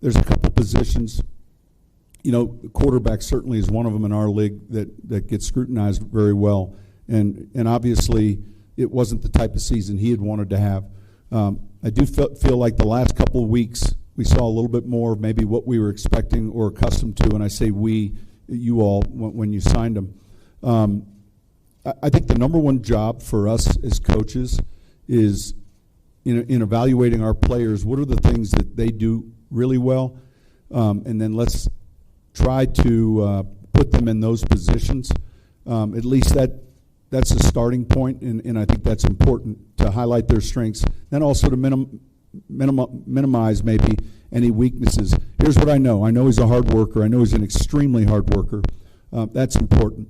there's a couple positions. You know, quarterback certainly is one of them in our league that gets scrutinized very well. And obviously, it wasn't the type of season he had wanted to have. I do feel like the last couple of weeks we saw a little bit more of maybe what we were expecting or accustomed to, and I say we, you all, when you signed him. I think the number one job for us as coaches is in evaluating our players, what are the things that they do really well, and then let's try to put them in those positions. At least that's a starting point, and I think that's important to highlight their strengths, and also to minimize maybe any weaknesses. Here's what I know. I know he's a hard worker. I know he's an extremely hard worker. That's important.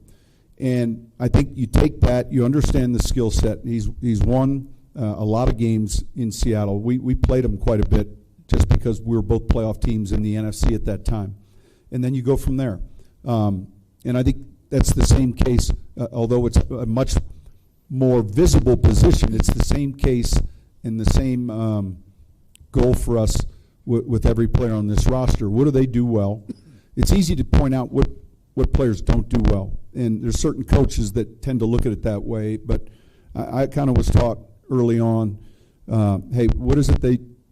And I think you take that, you understand the skill set. He's won a lot of games in Seattle. We played him quite a bit just because we were both playoff teams in the NFC at that time. And then you go from there. And I think that's the same case, although it's a much more visible position, it's the same case and the same goal for us with every player on this roster. What do they do well? It's easy to point out what players don't do well. And there's certain coaches that tend to look at it that way, but I kind of was taught early on, hey, what is it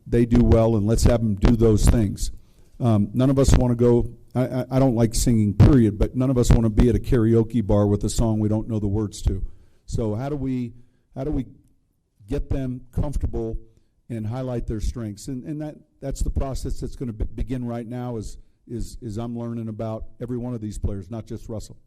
they do well, and let's have them do those things. None of us want to go, I don't like singing, period, but none of us want to be at a karaoke bar with a song we don't know the words to. So how do we get them comfortable and highlight their strengths? And that's the process that's going to begin right now is I'm learning about every one of these players, not just Russell.